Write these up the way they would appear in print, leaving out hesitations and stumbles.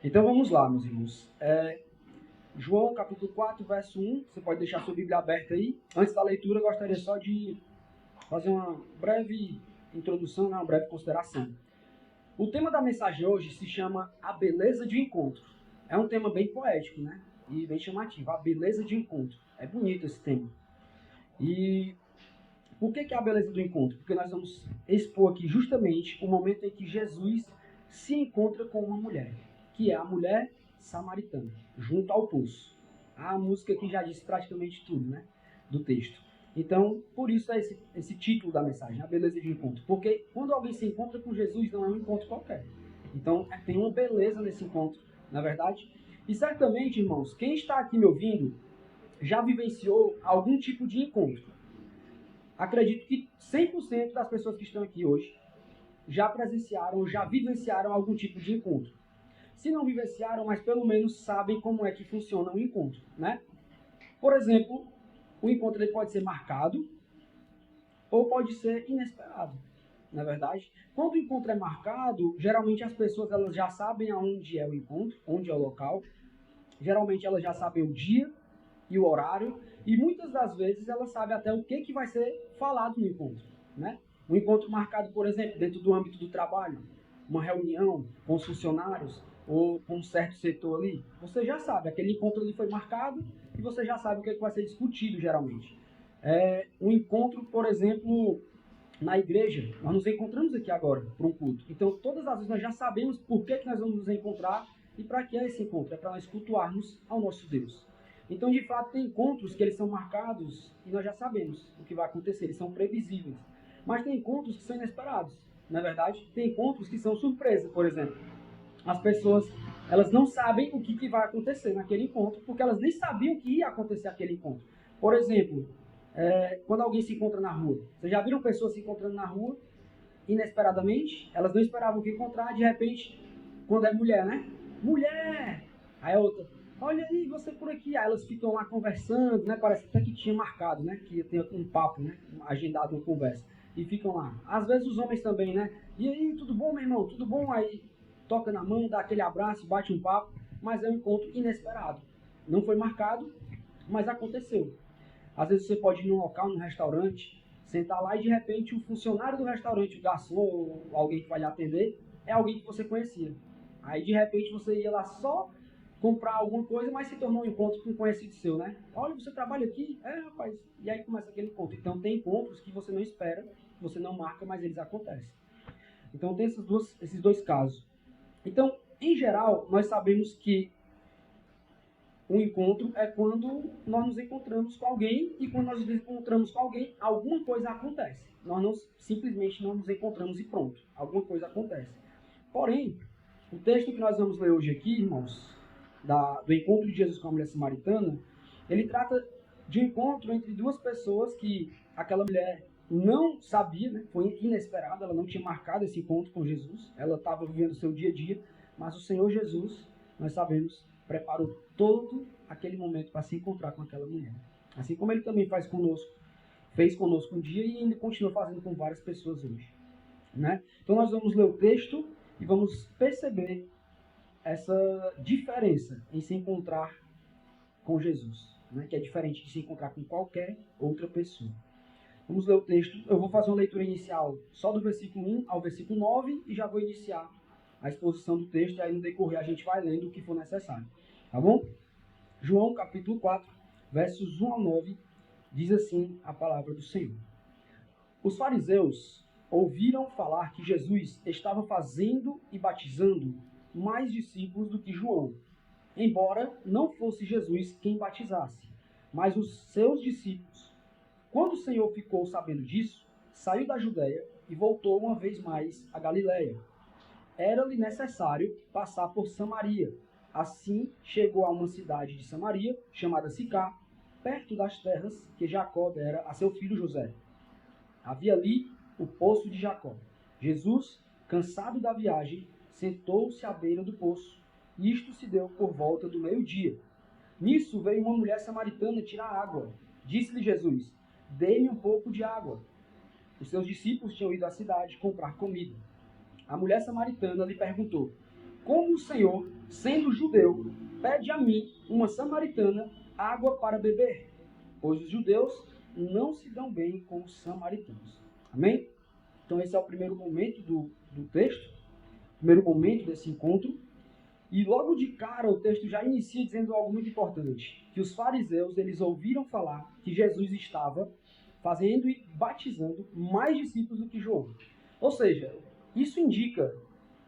Então vamos lá, meus irmãos. João capítulo 4, verso 1. Você pode deixar sua Bíblia aberta aí. Antes da leitura, eu gostaria só de fazer uma breve introdução, uma breve consideração. O tema da mensagem hoje se chama A Beleza de Encontro. É um tema bem poético, né? E bem chamativo. A beleza de encontro. É bonito esse tema. E por que é a beleza do encontro? Porque nós vamos expor aqui justamente o momento em que Jesus se encontra com uma mulher, que é a mulher samaritana, junto ao poço. A música aqui já disse praticamente tudo, né? Do texto. Então, por isso é esse título da mensagem, a beleza de encontro. Porque quando alguém se encontra com Jesus, não é um encontro qualquer. Então, tem uma beleza nesse encontro, na verdade. E certamente, irmãos, quem está aqui me ouvindo já vivenciou algum tipo de encontro. Acredito que 100% das pessoas que estão aqui hoje já presenciaram, já vivenciaram algum tipo de encontro. Se não vivenciaram, mas pelo menos sabem como é que funciona um encontro, né? Por exemplo, o encontro ele pode ser marcado ou pode ser inesperado, na verdade. Quando o encontro é marcado, geralmente as pessoas elas já sabem aonde é o encontro, onde é o local. Geralmente elas já sabem o dia e o horário, e muitas das vezes ela sabe até o que vai ser falado no encontro, né? Um encontro marcado, por exemplo, dentro do âmbito do trabalho, uma reunião com os funcionários ou com um certo setor ali, você já sabe, aquele encontro ali foi marcado e você já sabe o que vai ser discutido geralmente. Um encontro, por exemplo, na igreja, nós nos encontramos aqui agora para um culto. Então, todas as vezes nós já sabemos por que nós vamos nos encontrar e para que é esse encontro. É para nós cultuarmos ao nosso Deus. Então, de fato, tem encontros que eles são marcados e nós já sabemos o que vai acontecer, eles são previsíveis. Mas tem encontros que são inesperados. Na verdade, tem encontros que são surpresa, por exemplo. As pessoas, elas não sabem o que vai acontecer naquele encontro, porque elas nem sabiam que ia acontecer aquele encontro. Por exemplo, quando alguém se encontra na rua. Vocês já viram pessoas se encontrando na rua, inesperadamente? Elas não esperavam que encontrar, de repente, quando é mulher, né? Mulher! Aí a outra, olha aí, você por aqui. Aí elas ficam lá conversando, né? Parece até que tinha marcado, né? Que tem um papo, né? Agendado uma conversa. E ficam lá. Às vezes os homens também, né? E aí, tudo bom, meu irmão? Tudo bom? Aí toca na mão, dá aquele abraço, bate um papo, mas é um encontro inesperado. Não foi marcado, mas aconteceu. Às vezes você pode ir num local, num restaurante, sentar lá e de repente o funcionário do restaurante, o garçom ou alguém que vai lhe atender, é alguém que você conhecia. Aí de repente você ia lá só comprar alguma coisa, mas se tornou um encontro com um conhecido seu, né? Olha, você trabalha aqui? É, rapaz. E aí começa aquele encontro. Então tem encontros que você não espera, que você não marca, mas eles acontecem. Então tem esses dois casos. Então, em geral, nós sabemos que um encontro é quando nós nos encontramos com alguém e quando nós nos encontramos com alguém, alguma coisa acontece. Nós não, simplesmente não nos encontramos e pronto. Alguma coisa acontece. Porém, o texto que nós vamos ler hoje aqui, irmãos, do encontro de Jesus com a mulher samaritana, ele trata de um encontro entre duas pessoas que aquela mulher não sabia, né? Foi inesperado, ela não tinha marcado esse encontro com Jesus, ela estava vivendo o seu dia a dia, mas o Senhor Jesus, nós sabemos, preparou todo aquele momento para se encontrar com aquela mulher. Assim como ele também fez conosco um dia e ainda continua fazendo com várias pessoas hoje, né? Então nós vamos ler o texto e vamos perceber essa diferença em se encontrar com Jesus, né? Que é diferente de se encontrar com qualquer outra pessoa. Vamos ler o texto. Eu vou fazer uma leitura inicial só do versículo 1 ao versículo 9 e já vou iniciar a exposição do texto, e aí no decorrer a gente vai lendo o que for necessário. Tá bom? João capítulo 4, versos 1 ao 9, diz assim a palavra do Senhor. Os fariseus ouviram falar que Jesus estava fazendo e batizando mais discípulos do que João, embora não fosse Jesus quem batizasse, mas os seus discípulos. Quando o Senhor ficou sabendo disso, saiu da Judéia e voltou uma vez mais a Galiléia. Era-lhe necessário passar por Samaria. Assim chegou a uma cidade de Samaria, chamada Sicar, perto das terras que Jacó dera a seu filho José. Havia ali o poço de Jacó. Jesus, cansado da viagem, sentou-se à beira do poço. Isto se deu por volta do meio-dia. Nisso veio uma mulher samaritana tirar água. Disse-lhe Jesus: dê-me um pouco de água. Os seus discípulos tinham ido à cidade comprar comida. A mulher samaritana lhe perguntou: como o Senhor, sendo judeu, pede a mim, uma samaritana, água para beber? Pois os judeus não se dão bem com os samaritanos. Amém? Então esse é o primeiro momento do texto, primeiro momento desse encontro. E logo de cara o texto já inicia dizendo algo muito importante, que os fariseus, eles ouviram falar que Jesus estava fazendo e batizando mais discípulos do que João. Ou seja, isso indica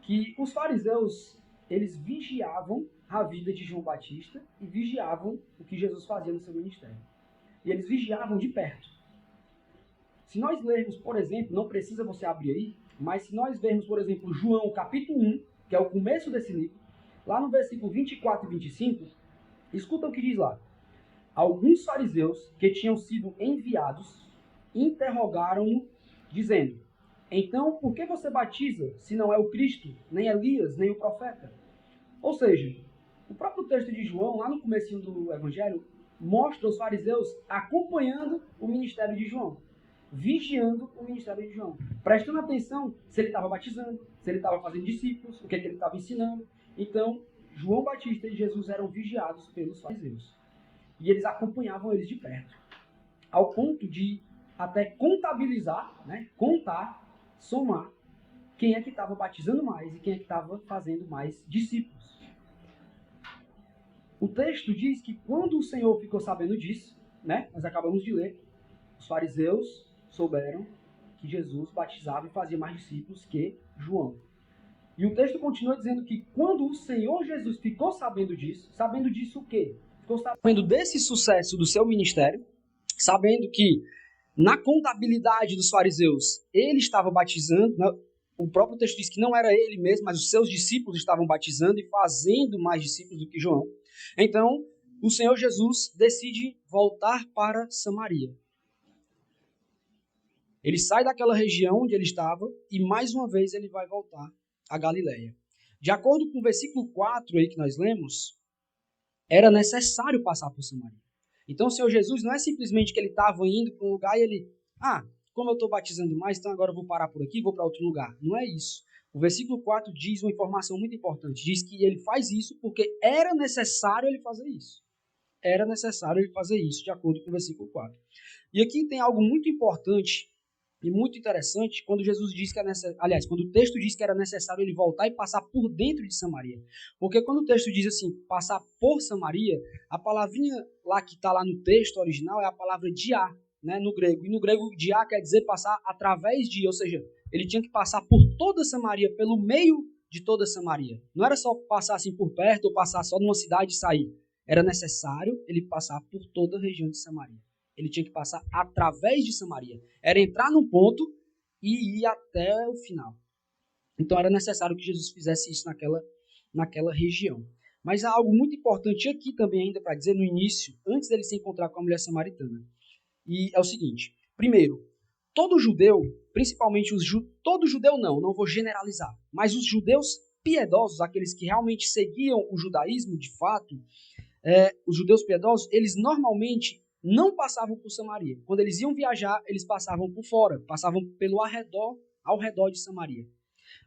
que os fariseus, eles vigiavam a vida de João Batista e vigiavam o que Jesus fazia no seu ministério. E eles vigiavam de perto. Se nós lermos, por exemplo, não precisa você abrir aí, mas se nós vermos, por exemplo, João capítulo 1, que é o começo desse livro, lá no versículo 24 e 25, escuta o que diz lá. Alguns fariseus que tinham sido enviados interrogaram-no, dizendo: então, por que você batiza, se não é o Cristo, nem Elias, nem o profeta? Ou seja, o próprio texto de João, lá no comecinho do Evangelho, mostra os fariseus acompanhando o ministério de João, vigiando o ministério de João, prestando atenção se ele estava batizando, se ele estava fazendo discípulos, o que ele estava ensinando. Então, João Batista e Jesus eram vigiados pelos fariseus. E eles acompanhavam eles de perto, ao ponto de até contabilizar, contar, somar quem é que estava batizando mais e quem é que estava fazendo mais discípulos. O texto diz que quando o Senhor ficou sabendo disso, nós acabamos de ler, os fariseus souberam que Jesus batizava e fazia mais discípulos que João. E o texto continua dizendo que quando o Senhor Jesus ficou sabendo disso o quê? Ficou sabendo desse sucesso do seu ministério, sabendo que na contabilidade dos fariseus ele estava batizando, o próprio texto diz que não era ele mesmo, mas os seus discípulos estavam batizando e fazendo mais discípulos do que João. Então, o Senhor Jesus decide voltar para Samaria. Ele sai daquela região onde ele estava e mais uma vez ele vai voltar a Galileia. De acordo com o versículo 4 aí que nós lemos, era necessário passar por Samaria. Então o Senhor Jesus não é simplesmente que ele estava indo para um lugar e ele, como eu estou batizando mais, então agora eu vou parar por aqui e vou para outro lugar. Não é isso. O versículo 4 diz uma informação muito importante. Diz que ele faz isso porque era necessário ele fazer isso. Era necessário ele fazer isso, de acordo com o versículo 4. E aqui tem algo muito importante e muito interessante quando Jesus diz que quando o texto diz que era necessário ele voltar e passar por dentro de Samaria. Porque quando o texto diz assim, passar por Samaria, a palavrinha lá que está lá no texto original é a palavra diá, no grego. E no grego, diá quer dizer passar através de, ou seja, ele tinha que passar por toda Samaria, pelo meio de toda Samaria. Não era só passar assim por perto ou passar só numa cidade e sair. Era necessário ele passar por toda a região de Samaria. Ele tinha que passar através de Samaria. Era entrar num ponto e ir até o final. Então era necessário que Jesus fizesse isso naquela região. Mas há algo muito importante aqui também ainda para dizer no início, antes dele se encontrar com a mulher samaritana. E é o seguinte. Primeiro, todo judeu, principalmente todo judeu não vou generalizar, mas os judeus piedosos, aqueles que realmente seguiam o judaísmo de fato, os judeus piedosos, eles normalmente não passavam por Samaria. Quando eles iam viajar, eles passavam por fora, passavam ao redor de Samaria.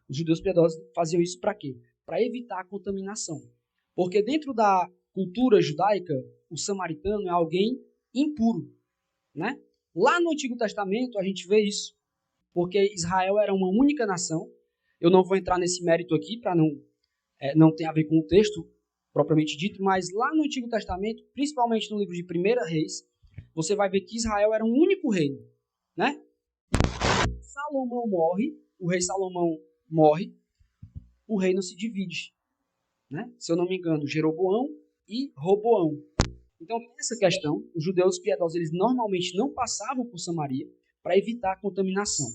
Os judeus piedosos faziam isso para quê? Para evitar a contaminação. Porque dentro da cultura judaica, o samaritano é alguém impuro, Lá no Antigo Testamento a gente vê isso, porque Israel era uma única nação. Eu não vou entrar nesse mérito aqui para não ter a ver com o texto propriamente dito, mas lá no Antigo Testamento, principalmente no livro de 1 Reis, você vai ver que Israel era um único reino, Salomão morre, o rei Salomão morre, o reino se divide, Se eu não me engano, Jeroboão e Roboão. Então, essa questão, os judeus piedosos, eles normalmente não passavam por Samaria para evitar a contaminação.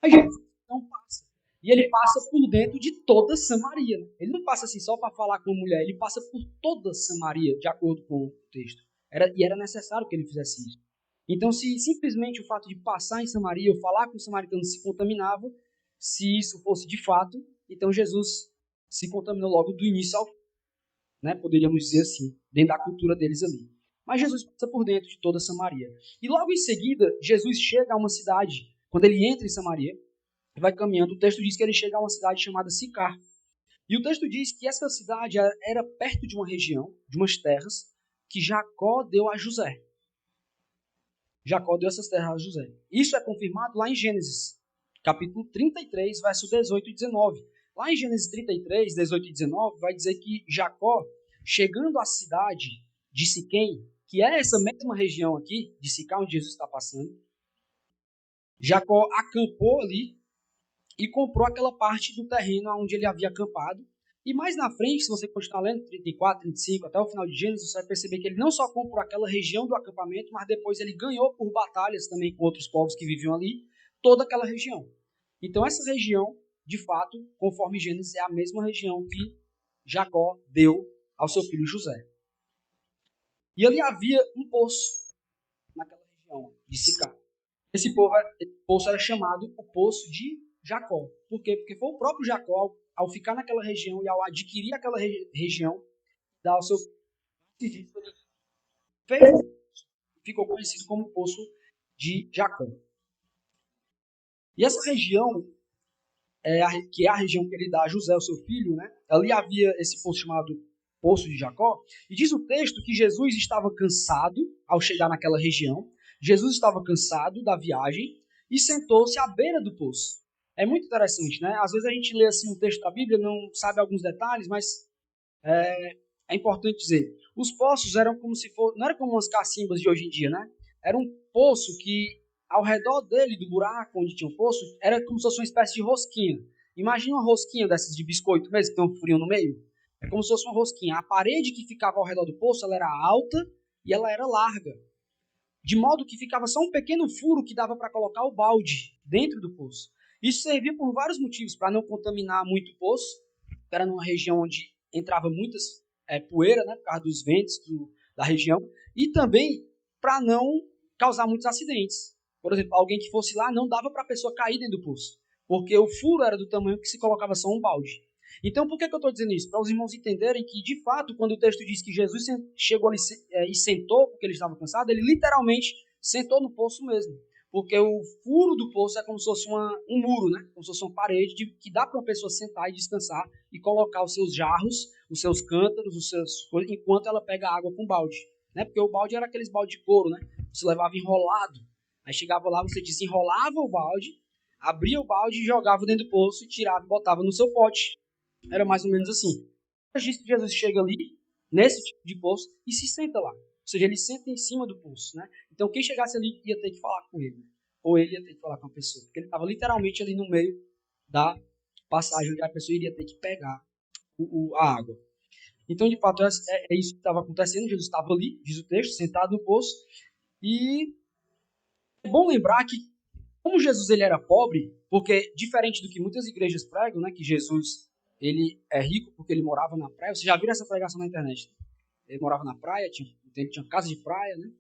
Mas Jesus não passa. E ele passa por dentro de toda Samaria. Ele não passa assim só para falar com a mulher, ele passa por toda Samaria, de acordo com o texto. Era necessário que ele fizesse isso. Então, se simplesmente o fato de passar em Samaria ou falar com os samaritanos se contaminava, se isso fosse de fato, então Jesus se contaminou logo do início ao fim. Poderíamos dizer assim, dentro da cultura deles ali. Mas Jesus passa por dentro de toda Samaria. E logo em seguida, Jesus chega a uma cidade. Quando ele entra em Samaria, vai caminhando, o texto diz que ele chega a uma cidade chamada Sicar. E o texto diz que essa cidade era perto de uma região, de umas terras, que Jacó deu a José. Jacó deu essas terras a José. Isso é confirmado lá em Gênesis, capítulo 33, verso 18 e 19. Lá em Gênesis 33, 18 e 19, vai dizer que Jacó, chegando à cidade de Siquém, que é essa mesma região aqui, de Sicá, onde Jesus está passando, Jacó acampou ali e comprou aquela parte do terreno onde ele havia acampado. E mais na frente, se você continuar lendo, 34, 35, até o final de Gênesis, você vai perceber que ele não só comprou aquela região do acampamento, mas depois ele ganhou por batalhas também com outros povos que viviam ali, toda aquela região. Então essa região, de fato, conforme Gênesis, é a mesma região que Jacó deu ao seu filho José. E ali havia um poço naquela região de Sicá. Esse poço era chamado o Poço de Jacó. Por quê? Porque foi o próprio Jacó, ao ficar naquela região e ao adquirir aquela região, dar ao seu filho, ficou conhecido como Poço de Jacó. E essa região, que é a região que ele dá a José, o seu filho, né? Ali havia esse poço chamado Poço de Jacó. E diz o texto que Jesus estava cansado ao chegar naquela região. Jesus estava cansado da viagem e sentou-se à beira do poço. É muito interessante, né? Às vezes a gente lê assim um texto da Bíblia, não sabe alguns detalhes, mas é importante dizer. Os poços eram como se fosse, não era como umas cacimbas de hoje em dia, né? Era um poço que ao redor dele, do buraco onde tinha um poço, era como se fosse uma espécie de rosquinha. Imagina uma rosquinha dessas de biscoito mesmo, que tem um furinho no meio. É como se fosse uma rosquinha. A parede que ficava ao redor do poço, ela era alta e ela era larga. De modo que ficava só um pequeno furo que dava para colocar o balde dentro do poço. Isso servia por vários motivos, para não contaminar muito o poço. Era numa região onde entrava muitas poeira, né, por causa dos ventos da região. E também para não causar muitos acidentes. Por exemplo, alguém que fosse lá, não dava para a pessoa cair dentro do poço. Porque o furo era do tamanho que se colocava só um balde. Então, por que eu estou dizendo isso? Para os irmãos entenderem que, de fato, quando o texto diz que Jesus chegou ali e sentou porque ele estava cansado, ele literalmente sentou no poço mesmo. Porque o furo do poço é como se fosse um muro, né? Como se fosse uma parede que dá para uma pessoa sentar e descansar e colocar os seus jarros, os seus cântaros, enquanto ela pega água com balde. Né? Porque o balde era aqueles balde de couro, né? Você levava enrolado. Aí chegava lá, você desenrolava o balde, abria o balde, jogava dentro do poço, tirava e botava no seu pote. Era mais ou menos assim. Jesus chega ali, nesse tipo de poço, e se senta lá. Ou seja, ele senta em cima do poço. Né? Então, quem chegasse ali ia ter que falar com ele. Ou ele ia ter que falar com a pessoa. Porque ele estava literalmente ali no meio da passagem, onde a pessoa iria ter que pegar a água. Então, de fato, é isso que estava acontecendo. Jesus estava ali, diz o texto, sentado no poço. E é bom lembrar que, como Jesus ele era pobre, porque diferente do que muitas igrejas pregam, né, que Jesus ele é rico porque ele morava na praia. Você já viram essa pregação na internet? Ele morava na praia, tinha casa de praia, né?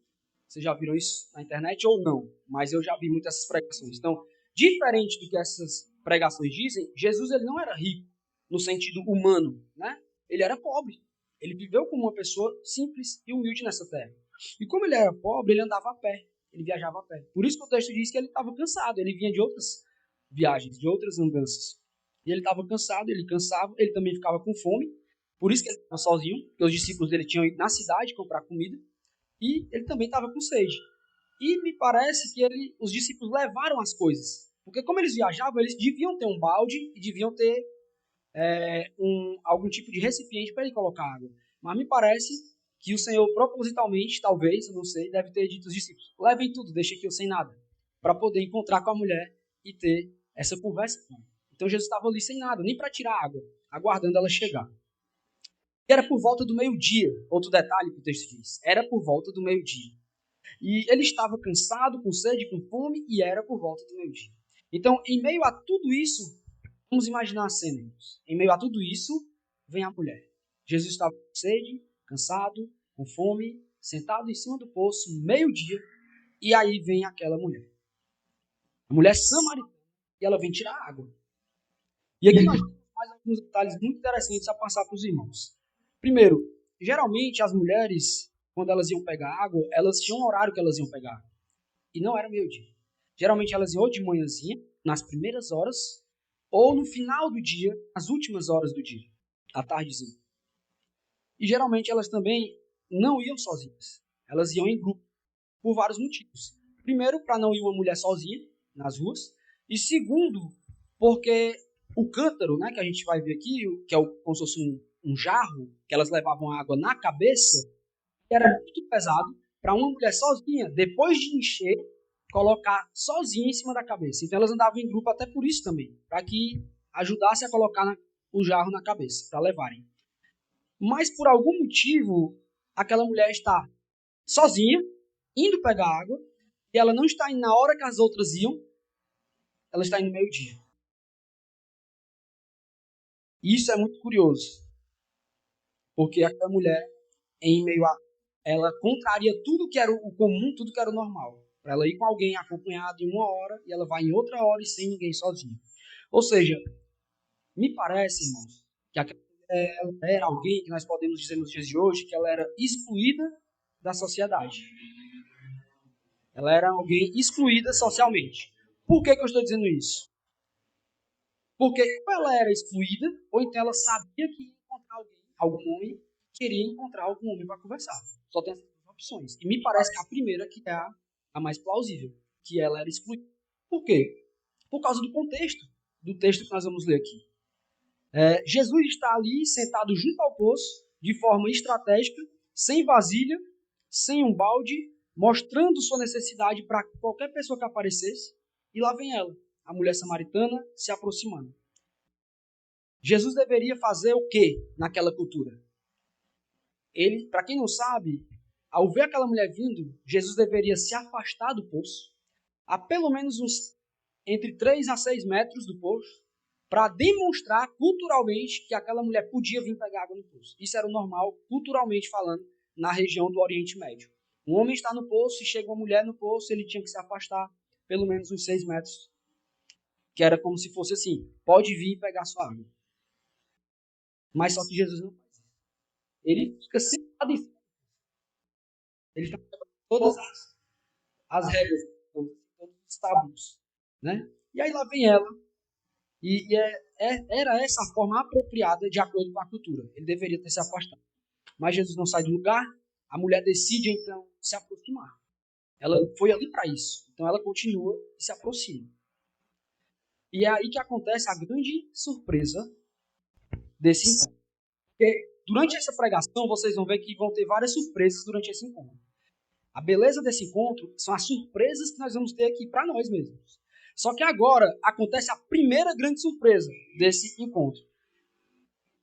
Vocês já viram isso na internet ou não? Mas eu já vi muitas essas pregações. Então, diferente do que essas pregações dizem, Jesus ele não era rico no sentido humano, né? Ele era pobre. Ele viveu como uma pessoa simples e humilde nessa terra. E como ele era pobre, ele andava a pé. Ele viajava a pé. Por isso que o texto diz que ele estava cansado. Ele vinha de outras viagens, de outras andanças. E ele estava cansado, ele cansava, ele também ficava com fome. Por isso que ele estava sozinho, porque os discípulos dele tinham ido na cidade comprar comida. E ele também estava com sede. E me parece que os discípulos levaram as coisas. Porque como eles viajavam, eles deviam ter um balde e deviam ter algum tipo de recipiente para ele colocar água. Mas me parece que o Senhor, propositalmente, talvez, eu não sei, deve ter dito aos discípulos, levem tudo, deixem aqui eu sem nada, para poder encontrar com a mulher e ter essa conversa com ela. Então Jesus estava ali sem nada, nem para tirar água, aguardando ela chegar. E era por volta do meio-dia, outro detalhe que o texto diz, era por volta do meio-dia. E ele estava cansado, com sede, com fome, e era por volta do meio-dia. Então, em meio a tudo isso, vamos imaginar a cena, irmãos. Em meio a tudo isso, vem a mulher. Jesus estava com sede, cansado, com fome, sentado em cima do poço, meio-dia, e aí vem aquela mulher. A mulher samaritana, e ela vem tirar água. E aqui nós temos mais alguns detalhes muito interessantes a passar para os irmãos. Primeiro, geralmente as mulheres, quando elas iam pegar água, elas tinham um horário que elas iam pegar. E não era meio-dia. Geralmente elas iam ou de manhãzinha, nas primeiras horas, ou no final do dia, nas últimas horas do dia. à tardezinha. E geralmente elas também não iam sozinhas. Elas iam em grupo, por vários motivos. Primeiro, para não ir uma mulher sozinha nas ruas. E segundo, porque o cântaro, né, que a gente vai ver aqui, que é como se fosse um jarro, que elas levavam água na cabeça, era muito pesado para uma mulher sozinha, depois de encher, colocar sozinha em cima da cabeça. Então elas andavam em grupo até por isso também, para que ajudasse a colocar o jarro na cabeça, para levarem. Mas por algum motivo, aquela mulher está sozinha, indo pegar água, e ela não está indo na hora que as outras iam, ela está indo meio-dia. Isso é muito curioso, porque aquela mulher, em meio a... ela contraria tudo que era o comum, tudo que era o normal. Para ela ir com alguém acompanhado em uma hora, e ela vai em outra hora e sem ninguém sozinha. Ou seja, me parece, irmãos, que aquela mulher era alguém que nós podemos dizer nos dias de hoje que ela era excluída da sociedade. Ela era alguém excluída socialmente. Por que eu estou dizendo isso? Porque ou ela era excluída, ou então ela sabia que ia encontrar alguém, algum homem, queria encontrar algum homem para conversar. Só tem essas duas opções. E me parece que a primeira que é a mais plausível, que ela era excluída. Por quê? Por causa do contexto do texto que nós vamos ler aqui. Jesus está ali sentado junto ao poço, de forma estratégica, sem vasilha, sem um balde, mostrando sua necessidade para qualquer pessoa que aparecesse. E lá vem ela, a mulher samaritana, se aproximando. Jesus deveria fazer o quê naquela cultura? Ele, para quem não sabe, ao ver aquela mulher vindo, Jesus deveria se afastar do poço, a pelo menos uns entre 3 a 6 metros do poço, para demonstrar culturalmente que aquela mulher podia vir pegar água no poço. Isso era o normal, culturalmente falando, na região do Oriente Médio. Um homem está no poço e chega uma mulher no poço, ele tinha que se afastar pelo menos uns 6 metros, que era como se fosse assim, pode vir e pegar sua água. Mas só que Jesus não faz isso. Ele fica sentado em cima. Ele está quebrando todas as regras, todos os tabus. Né? E aí lá vem ela, e era essa a forma apropriada de acordo com a cultura. Ele deveria ter se afastado. Mas Jesus não sai do lugar, a mulher decide então se aproximar. Ela foi ali para isso. Então ela continua e se aproxima. E é aí que acontece a grande surpresa desse encontro. Porque durante essa pregação vocês vão ver que vão ter várias surpresas durante esse encontro. A beleza desse encontro são as surpresas que nós vamos ter aqui para nós mesmos. Só que agora acontece a primeira grande surpresa desse encontro,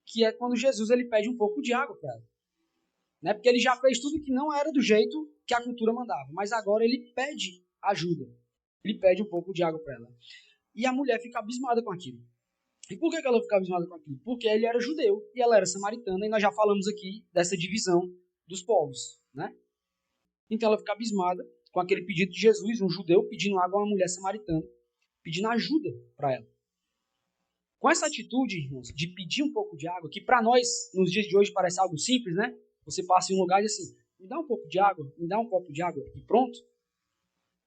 que é quando Jesus ele pede um pouco de água para ela. Né? Porque ele já fez tudo que não era do jeito que a cultura mandava, mas agora ele pede ajuda. Ele pede um pouco de água para ela. E a mulher fica abismada com aquilo. E por que ela fica abismada com aquilo? Porque ele era judeu e ela era samaritana, e nós já falamos aqui dessa divisão dos povos. Né? Então ela fica abismada com aquele pedido de Jesus, um judeu pedindo água a uma mulher samaritana, pedindo ajuda para ela. Com essa atitude, irmãos, de pedir um pouco de água, que para nós, nos dias de hoje, parece algo simples, né? Você passa em um lugar e diz assim, me dá um pouco de água, me dá um copo de água e pronto.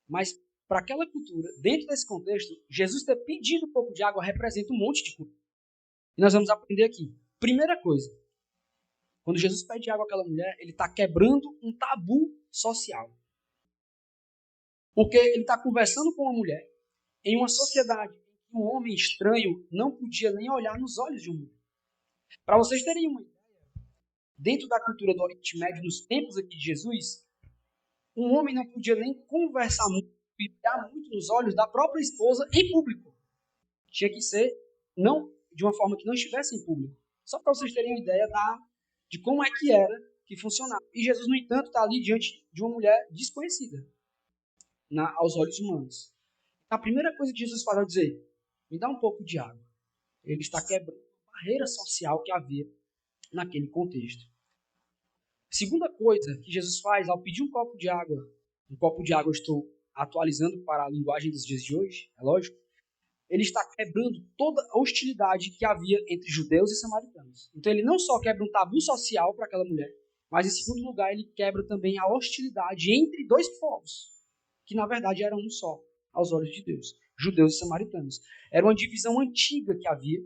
Mas para aquela cultura, dentro desse contexto, Jesus ter pedido um pouco de água representa um monte de coisa. E nós vamos aprender aqui. Primeira coisa, quando Jesus pede água àquela mulher, ele está quebrando um tabu social. Porque ele está conversando com uma mulher em uma sociedade em que um homem estranho não podia nem olhar nos olhos de um mulher. Para vocês terem uma ideia, dentro da cultura do Oriente Médio, nos tempos aqui de Jesus, um homem não podia nem conversar muito e olhar muito nos olhos da própria esposa em público. Tinha que ser não de uma forma que não estivesse em público. Só para vocês terem uma ideia de como é que era que funcionava. E Jesus, no entanto, está ali diante de uma mulher desconhecida aos olhos humanos. A primeira coisa que Jesus fala é dizer, me dá um pouco de água. Ele está quebrando a barreira social que havia naquele contexto. Segunda coisa que Jesus faz ao pedir um copo de água eu estou atualizando para a linguagem dos dias de hoje, é lógico, ele está quebrando toda a hostilidade que havia entre judeus e samaritanos. Então ele não só quebra um tabu social para aquela mulher, mas em segundo lugar ele quebra também a hostilidade entre dois povos, que na verdade eram um só, aos olhos de Deus, judeus e samaritanos. Era uma divisão antiga que havia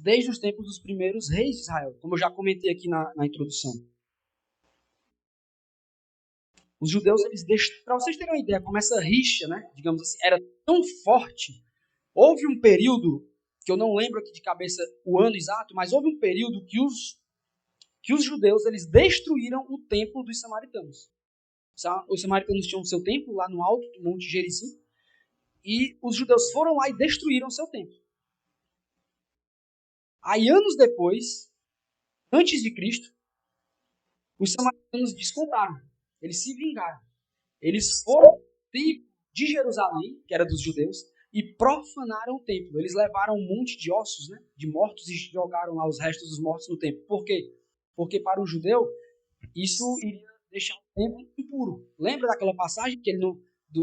desde os tempos dos primeiros reis de Israel, como eu já comentei aqui na introdução. Os judeus, para vocês terem uma ideia, como essa rixa, né, digamos assim, era tão forte, houve um período, que eu não lembro aqui de cabeça o ano exato, mas houve um período que os judeus eles destruíram o templo dos samaritanos. Os samaritanos tinham seu templo lá no alto do Monte Gerizim, e os judeus foram lá e destruíram seu templo. Aí, anos depois, antes de Cristo, os samaritanos descontaram. Eles se vingaram. Eles foram ao templo de Jerusalém, que era dos judeus, e profanaram o templo. Eles levaram um monte de ossos, né, de mortos, e jogaram lá os restos dos mortos no templo. Por quê? Porque para o judeu, isso iria deixar o templo impuro. Lembra daquela passagem,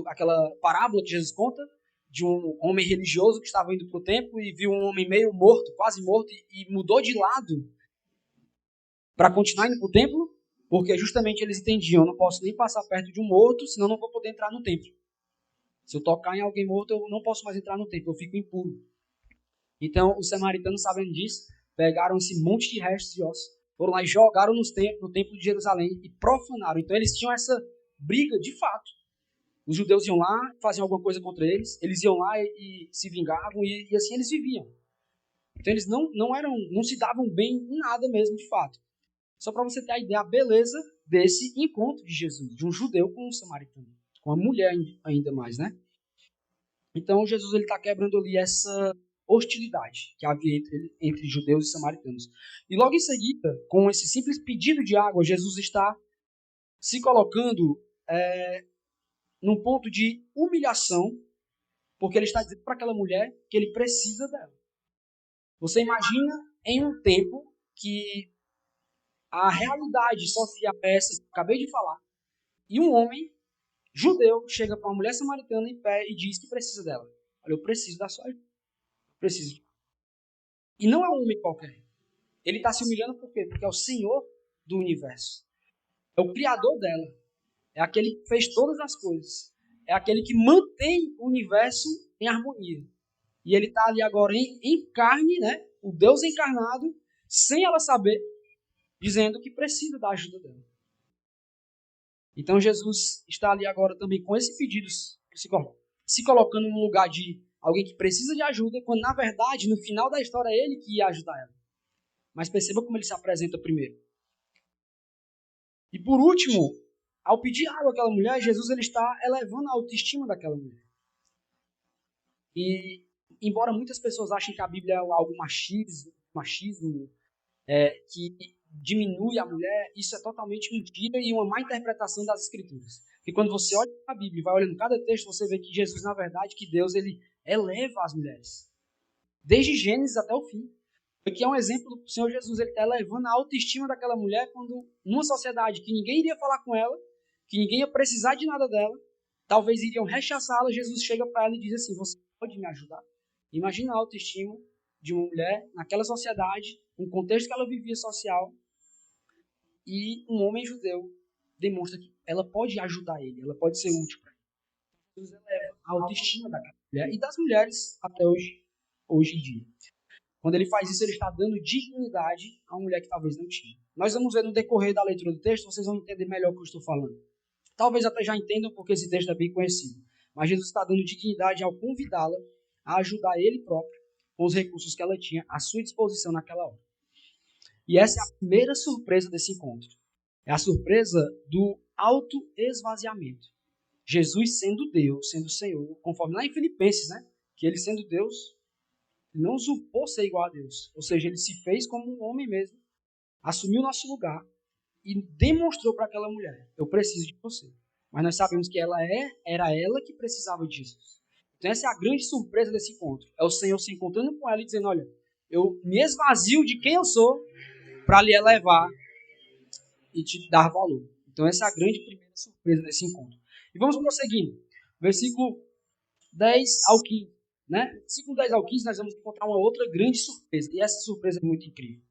aquela parábola que Jesus conta? De um homem religioso que estava indo para o templo e viu um homem meio morto, quase morto, e mudou de lado para continuar indo para o templo, porque justamente eles entendiam, eu não posso nem passar perto de um morto, senão não vou poder entrar no templo. Se eu tocar em alguém morto, eu não posso mais entrar no templo, eu fico impuro. Então, os samaritanos, sabendo disso, pegaram esse monte de restos de ossos, foram lá e jogaram no templo de Jerusalém e profanaram. Então, eles tinham essa briga de fato. Os judeus iam lá, faziam alguma coisa contra eles iam lá e se vingavam, e assim eles viviam. Então, eles não se davam bem em nada mesmo, de fato. Só para você ter a ideia, a beleza desse encontro de Jesus, de um judeu com um samaritano, com uma mulher ainda mais, né? Então, Jesus está quebrando ali essa hostilidade que havia entre judeus e samaritanos. E logo em seguida, com esse simples pedido de água, Jesus está se colocando num ponto de humilhação, porque ele está dizendo para aquela mulher que ele precisa dela. Você imagina em um tempo que a realidade social é essa que eu acabei de falar, e um homem judeu chega para uma mulher samaritana em pé e diz que precisa dela. Olha, eu preciso da sua ajuda. Preciso. E não é um homem qualquer. Ele está se humilhando por quê? Porque é o Senhor do universo. É o Criador dela. É aquele que fez todas as coisas. É aquele que mantém o universo em harmonia. E ele está ali agora em carne, né? O Deus encarnado, sem ela saber, dizendo que precisa da ajuda dela. Então Jesus está ali agora também com esse pedido, se colocando no lugar de alguém que precisa de ajuda, quando na verdade, no final da história, é ele que ia ajudar ela. Mas perceba como ele se apresenta primeiro. E por último, ao pedir água àquela mulher, Jesus ele está elevando a autoestima daquela mulher. E embora muitas pessoas achem que a Bíblia é algo machismo que diminui a mulher, isso é totalmente mentira e uma má interpretação das Escrituras. Porque quando você olha para a Bíblia e vai olhando cada texto, você vê que Jesus, na verdade, que Deus ele eleva as mulheres. Desde Gênesis até o fim. Aqui é um exemplo do Senhor Jesus, ele está elevando a autoestima daquela mulher quando, numa sociedade que ninguém iria falar com ela, que ninguém ia precisar de nada dela, talvez iriam rechaçá-la, Jesus chega para ela e diz assim, você pode me ajudar? Imagina a autoestima de uma mulher naquela sociedade, um contexto que ela vivia social, e um homem judeu demonstra que ela pode ajudar ele, ela pode ser útil para ele. Jesus eleva a autoestima daquela mulher e das mulheres até hoje em dia. Quando ele faz isso, ele está dando dignidade a uma mulher que talvez não tinha. Nós vamos ver no decorrer da leitura do texto, vocês vão entender melhor o que eu estou falando. Talvez até já entendam porque esse texto é bem conhecido. Mas Jesus está dando dignidade ao convidá-la a ajudar ele próprio com os recursos que ela tinha à sua disposição naquela hora. E essa é a primeira surpresa desse encontro. É a surpresa do autoesvaziamento. Jesus sendo Deus, sendo Senhor, conforme lá em Filipenses, né? Que ele sendo Deus, não usurpou ser igual a Deus. Ou seja, ele se fez como um homem mesmo, assumiu o nosso lugar e demonstrou para aquela mulher, eu preciso de você. Mas nós sabemos que era ela que precisava de Jesus. Então essa é a grande surpresa desse encontro. É o Senhor se encontrando com ela e dizendo, olha, eu me esvazio de quem eu sou para lhe elevar e te dar valor. Então essa é a grande primeira surpresa desse encontro. E vamos prosseguindo. Versículo 10 ao 15. Né? Versículo 10 ao 15 nós vamos encontrar uma outra grande surpresa. E essa surpresa é muito incrível.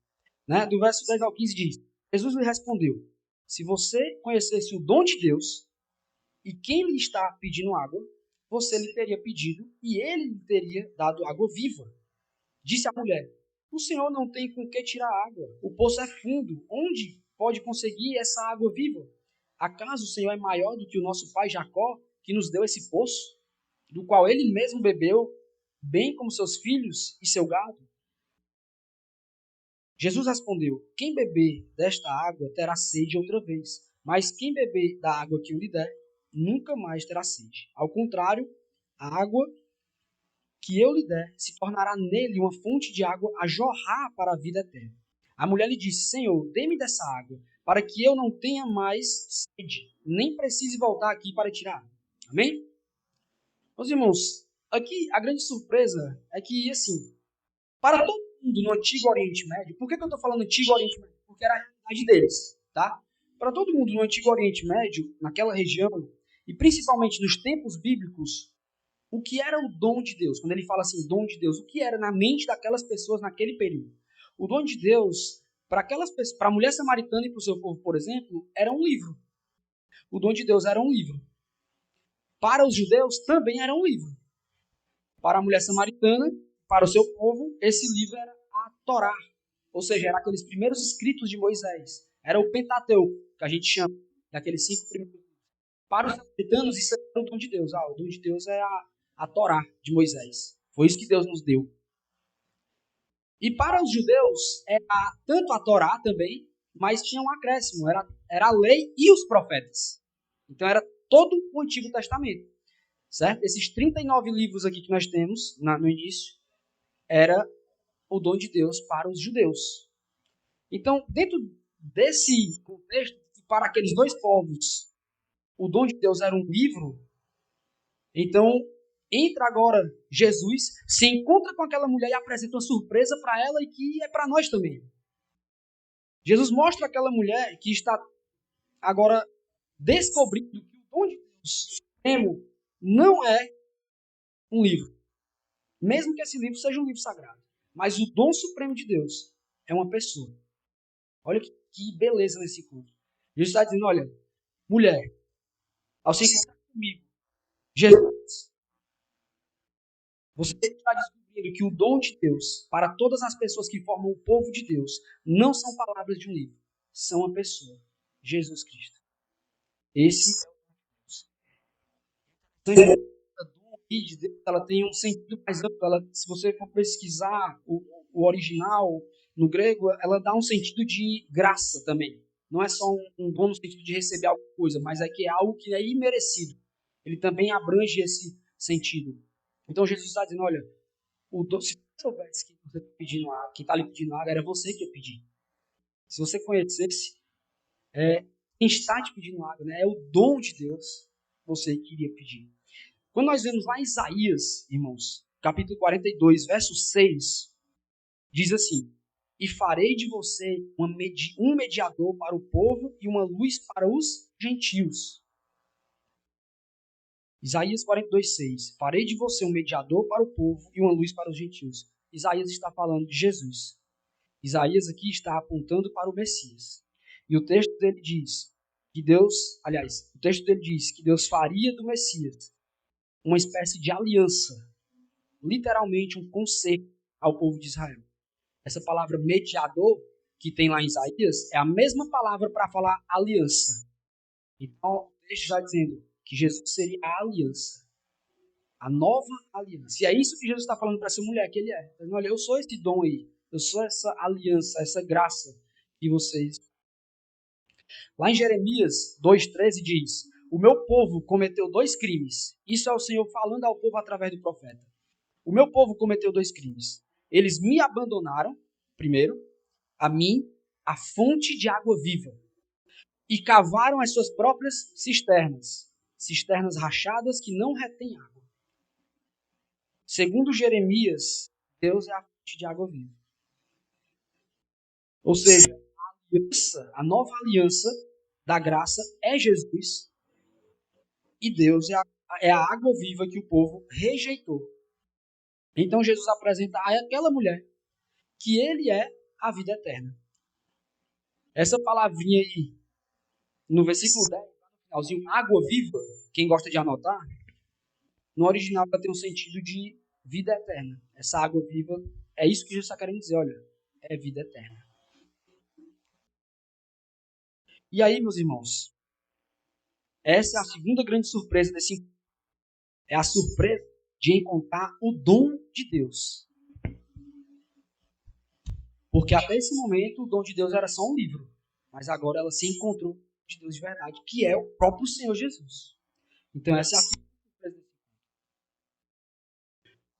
Né? Do verso 10 ao 15 diz, Jesus lhe respondeu, se você conhecesse o dom de Deus e quem lhe está pedindo água, você lhe teria pedido e ele lhe teria dado água viva. Disse a mulher, O Senhor não tem com que tirar água. O poço é fundo. Onde pode conseguir essa água viva? Acaso o Senhor é maior do que o nosso pai Jacó, que nos deu esse poço, do qual ele mesmo bebeu, bem como seus filhos e seu gado? Jesus respondeu: quem beber desta água terá sede outra vez, mas quem beber da água que eu lhe der, nunca mais terá sede. Ao contrário, a água que eu lhe der se tornará nele uma fonte de água a jorrar para a vida eterna. A mulher lhe disse: Senhor, dê-me dessa água, para que eu não tenha mais sede, nem precise voltar aqui para tirar. Amém? Meus irmãos, aqui a grande surpresa é que, assim, para todo mundo no Antigo Oriente Médio, por que eu estou falando Antigo Oriente Médio? Porque era a realidade deles, tá? Para todo mundo no Antigo Oriente Médio, naquela região, e principalmente nos tempos bíblicos, o que era o dom de Deus? Quando ele fala assim, dom de Deus, o que era na mente daquelas pessoas naquele período? O dom de Deus, para a mulher samaritana e para o seu povo, por exemplo, era um livro. O dom de Deus era um livro. Para os judeus, também era um livro. Para a mulher samaritana, para o seu povo, esse livro era a Torá. Ou seja, era aqueles primeiros escritos de Moisés. Era o Pentateuco, que a gente chama, daqueles 5 primeiros. Para os samaritanos, isso era o dom de Deus. O dom de Deus é a Torá de Moisés. Foi isso que Deus nos deu. E para os judeus, era tanto a Torá também, mas tinha um acréscimo. Era a lei e os profetas. Então era todo o Antigo Testamento. Certo? Esses 39 livros aqui que nós temos no início, era o dom de Deus para os judeus. Então, dentro desse contexto, para aqueles dois povos, o dom de Deus era um livro. Então, entra agora Jesus, se encontra com aquela mulher e apresenta uma surpresa para ela e que é para nós também. Jesus mostra aquela mulher que está agora descobrindo que o dom de Deus supremo não é um livro. Mesmo que esse livro seja um livro sagrado. Mas o dom supremo de Deus é uma pessoa. Olha que beleza nesse culto. Jesus está dizendo, olha, mulher, ao se encontrar comigo, Jesus, você está descobrindo que o dom de Deus, para todas as pessoas que formam o povo de Deus, não são palavras de um livro, são uma pessoa, Jesus Cristo. Esse é o dom de Deus, ela tem um sentido mais amplo. Se você for pesquisar o original no grego, ela dá um sentido de graça também. Não é só um dom no sentido de receber alguma coisa, mas é que é algo que é imerecido. Ele também abrange esse sentido. Então Jesus está dizendo, olha, se você soubesse que você está pedindo água, quem está lhe pedindo água, era você que ia pedir. Se você conhecesse quem está te pedindo água, né, é o dom de Deus, você queria pedir. Quando nós vemos lá em Isaías, irmãos, capítulo 42, verso 6, diz assim: e farei de você um mediador para o povo e uma luz para os gentios. Isaías 42, 6. Farei de você um mediador para o povo e uma luz para os gentios. Isaías está falando de Jesus. Isaías aqui está apontando para o Messias. E o texto dele diz que Deus faria do Messias uma espécie de aliança, literalmente um conselho ao povo de Israel. Essa palavra mediador, que tem lá em Isaías, é a mesma palavra para falar aliança. Então, o texto está dizendo que Jesus seria a aliança, a nova aliança. E é isso que Jesus está falando para essa mulher que ele é. Ele diz, olha, eu sou esse dom aí, eu sou essa aliança, essa graça que vocês... Lá em Jeremias 2,13 diz: o meu povo cometeu 2 crimes. Isso é o Senhor falando ao povo através do profeta. O meu povo cometeu 2 crimes. Eles me abandonaram, primeiro, a mim, a fonte de água viva, e cavaram as suas próprias cisternas rachadas que não retêm água. Segundo Jeremias, Deus é a fonte de água viva. Ou seja, a nova aliança da graça é Jesus, e Deus é a água viva que o povo rejeitou. Então Jesus apresenta a aquela mulher que ele é a vida eterna. Essa palavrinha aí, no versículo 10, no finalzinho, água viva, quem gosta de anotar, no original ela tem um sentido de vida eterna. Essa água viva É isso que Jesus está querendo dizer, olha, é vida eterna. E aí, meus irmãos, essa é a segunda grande surpresa desse encontro. É a surpresa de encontrar o dom de Deus. Porque até esse momento o dom de Deus era só um livro. Mas agora ela se encontrou de Deus de verdade, que é o próprio Senhor Jesus. Então essa é a surpresa.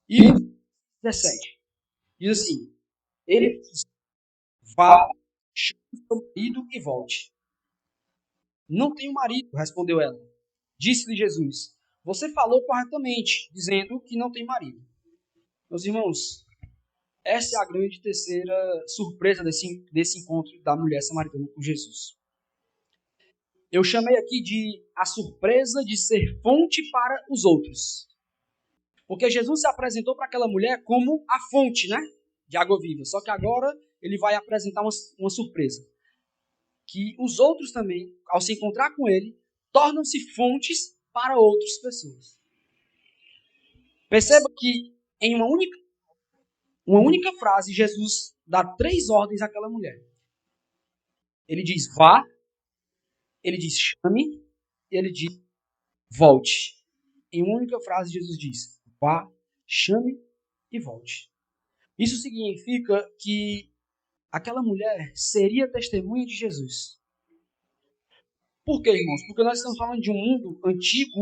E 17. Diz assim, ele diz, vá, chame seu marido e volte. Não tenho marido, respondeu ela. Disse-lhe Jesus, você falou corretamente, dizendo que não tem marido. Meus irmãos, essa é a grande terceira surpresa desse encontro da mulher samaritana com Jesus. Eu chamei aqui de a surpresa de ser fonte para os outros. Porque Jesus se apresentou para aquela mulher como a fonte, né, de água viva. Só que agora ele vai apresentar uma surpresa. Que os outros também, ao se encontrar com ele, tornam-se fontes para outras pessoas. Perceba que em uma única frase, Jesus dá 3 ordens àquela mulher. Ele diz, vá, ele diz, chame, ele diz, volte. Em uma única frase, Jesus diz, vá, chame e volte. Isso significa que aquela mulher seria testemunha de Jesus. Por quê, irmãos? Porque nós estamos falando de um mundo antigo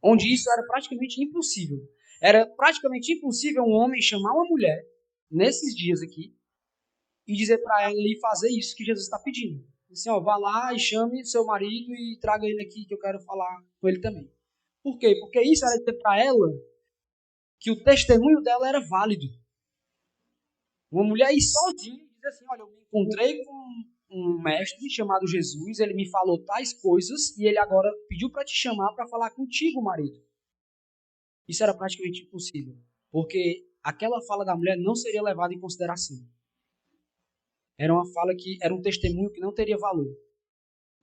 onde isso era praticamente impossível. Era praticamente impossível um homem chamar uma mulher, nesses dias aqui, e dizer para ela ir fazer isso que Jesus está pedindo. Assim, ó, vá lá e chame seu marido e traga ele aqui que eu quero falar com ele também. Por quê? Porque isso era dizer para ela que o testemunho dela era válido. Uma mulher ir sozinha e dizer assim, olha, eu me encontrei com um mestre chamado Jesus, ele me falou tais coisas e ele agora pediu para te chamar para falar contigo, marido. Isso era praticamente impossível, porque aquela fala da mulher não seria levada em consideração. Era uma fala que era um testemunho que não teria valor.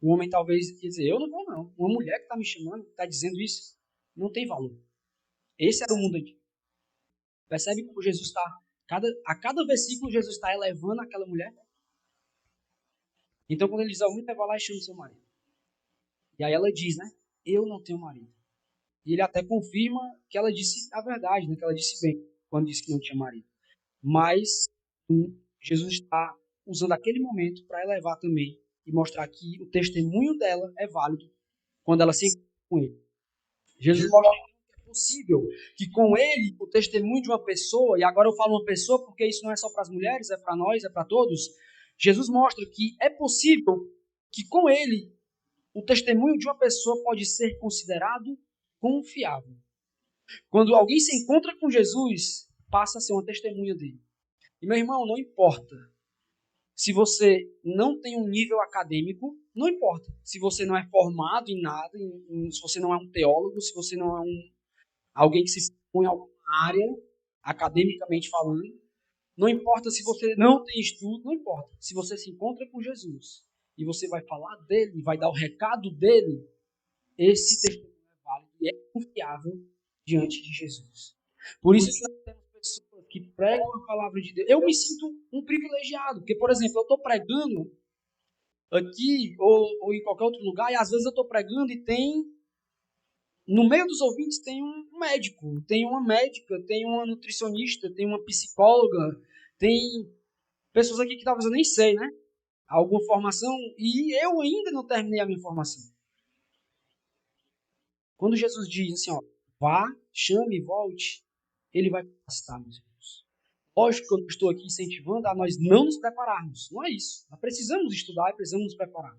O homem talvez ia dizer, eu não vou não. Uma mulher que está me chamando, que está dizendo isso, não tem valor. Esse era o mundo antigo. Percebe como Jesus está, a cada versículo Jesus está elevando aquela mulher? Então quando ele diz, alguém vai lá e chama o seu marido. E aí ela diz, né, eu não tenho marido. E ele até confirma que ela disse a verdade, né, que ela disse bem, quando disse que não tinha marido. Mas Jesus está usando aquele momento para elevar também e mostrar que o testemunho dela é válido quando ela se encontra com ele. Jesus mostra que é possível que com ele, o testemunho de uma pessoa, e agora eu falo uma pessoa porque isso não é só para as mulheres, é para nós, é para todos. Jesus mostra que é possível que com ele, o testemunho de uma pessoa pode ser considerado confiável. Quando alguém se encontra com Jesus, passa a ser uma testemunha dele. E meu irmão, não importa se você não tem um nível acadêmico, não importa. Se você não é formado em nada, se você não é um teólogo, se você não é alguém que se expõe em alguma área, academicamente falando, não importa se você não tem estudo, não importa. Se você se encontra com Jesus e você vai falar dele, vai dar o recado dele, esse testemunho é válido e é confiável diante de Jesus. Por isso que nós temos pessoas que pregam a palavra de Deus. Eu me sinto um privilegiado, porque, por exemplo, eu estou pregando aqui ou em qualquer outro lugar, e às vezes eu estou pregando e tem, no meio dos ouvintes, tem um médico, tem uma médica, tem uma nutricionista, tem uma psicóloga, tem pessoas aqui que talvez eu nem sei, né? Alguma formação, e eu ainda não terminei a minha formação. Quando Jesus diz assim, ó, vá, chame e volte, ele vai capacitar, meus irmãos. Lógico que eu não estou aqui incentivando a nós não nos prepararmos. Não é isso. Nós precisamos estudar e precisamos nos preparar.